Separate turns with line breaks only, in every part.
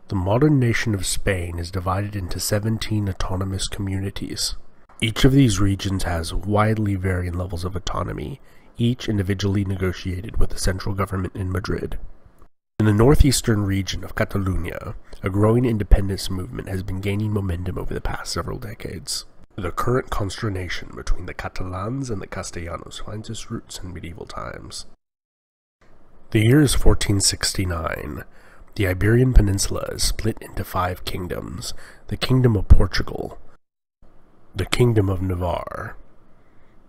The modern nation of Spain is divided into 17 autonomous communities. Each of these regions has widely varying levels of autonomy, each individually negotiated with the central government in Madrid. In the northeastern region of Catalunya, a growing independence movement has been gaining momentum over the past several decades. The current consternation between the Catalans and the Castellanos finds its roots in medieval times. The year is 1469. The Iberian Peninsula is split into 5 kingdoms: the Kingdom of Portugal, the Kingdom of Navarre,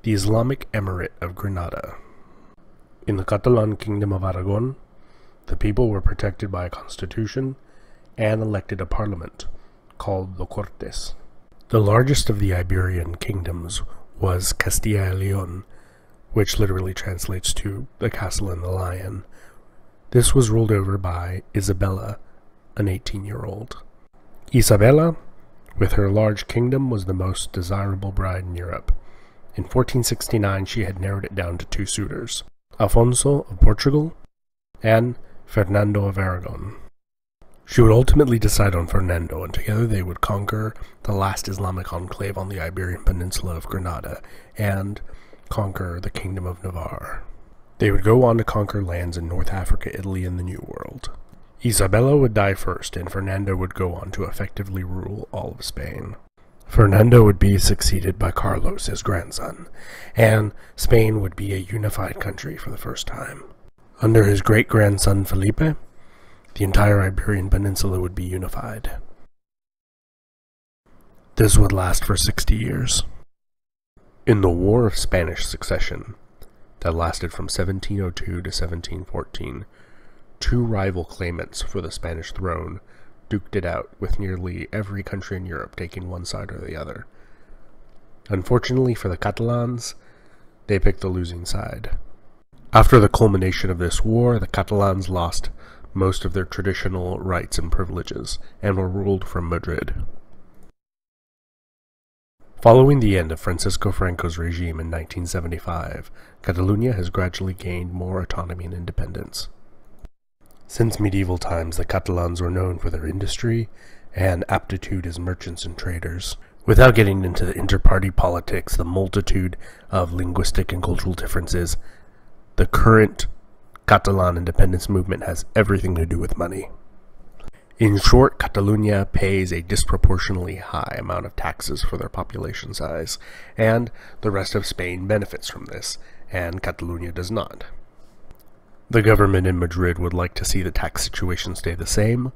the Islamic Emirate of Granada. In the Catalan Kingdom of Aragon, the people were protected by a constitution and elected a parliament, called the Cortes. The largest of the Iberian kingdoms was Castilla y León, which literally translates to the castle and the lion. This was ruled over by Isabella, an 18-year-old. Isabella, with her large kingdom, was the most desirable bride in Europe. In 1469, she had narrowed it down to 2 suitors, Alfonso of Portugal and Fernando of Aragon. She would ultimately decide on Fernando, and together they would conquer the last Islamic enclave on the Iberian Peninsula of Granada and conquer the Kingdom of Navarre. They would go on to conquer lands in North Africa, Italy, and the New World. Isabella would die first, and Fernando would go on to effectively rule all of Spain. Fernando would be succeeded by Carlos, his grandson, and Spain would be a unified country for the first time. Under his great-grandson Felipe, the entire Iberian Peninsula would be unified. This would last for 60 years. In the War of Spanish Succession, that lasted from 1702 to 1714, 2 rival claimants for the Spanish throne duked it out, with nearly every country in Europe taking one side or the other. Unfortunately for the Catalans, they picked the losing side. After the culmination of this war, the Catalans lost most of their traditional rights and privileges, and were ruled from Madrid. Following the end of Francisco Franco's regime in 1975, Catalunya has gradually gained more autonomy and independence. Since medieval times, the Catalans were known for their industry and aptitude as merchants and traders. Without getting into the inter-party politics, the multitude of linguistic and cultural differences, the current Catalan independence movement has everything to do with money. In short, Catalunya pays a disproportionately high amount of taxes for their population size, and the rest of Spain benefits from this, and Catalunya does not. The government in Madrid would like to see the tax situation stay the same,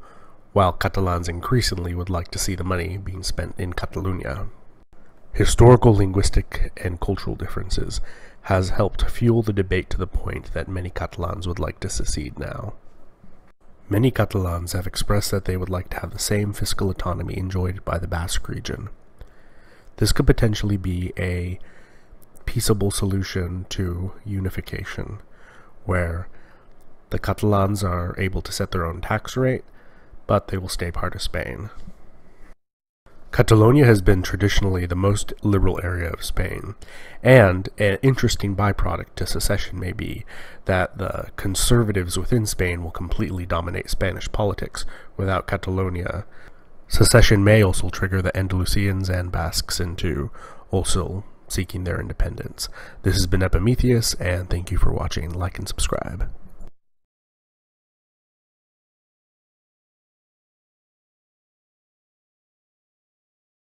while Catalans increasingly would like to see the money being spent in Catalunya. Historical, linguistic, and cultural differences has helped fuel the debate to the point that many Catalans would like to secede now. Many Catalans have expressed that they would like to have the same fiscal autonomy enjoyed by the Basque region. This could potentially be a peaceable solution to unification, where the Catalans are able to set their own tax rate, but they will stay part of Spain. Catalonia has been traditionally the most liberal area of Spain, and an interesting byproduct to secession may be that the conservatives within Spain will completely dominate Spanish politics. Without Catalonia, secession may also trigger the Andalusians and Basques into also seeking their independence. This has been Epimetheus, and thank you for watching. Like and subscribe.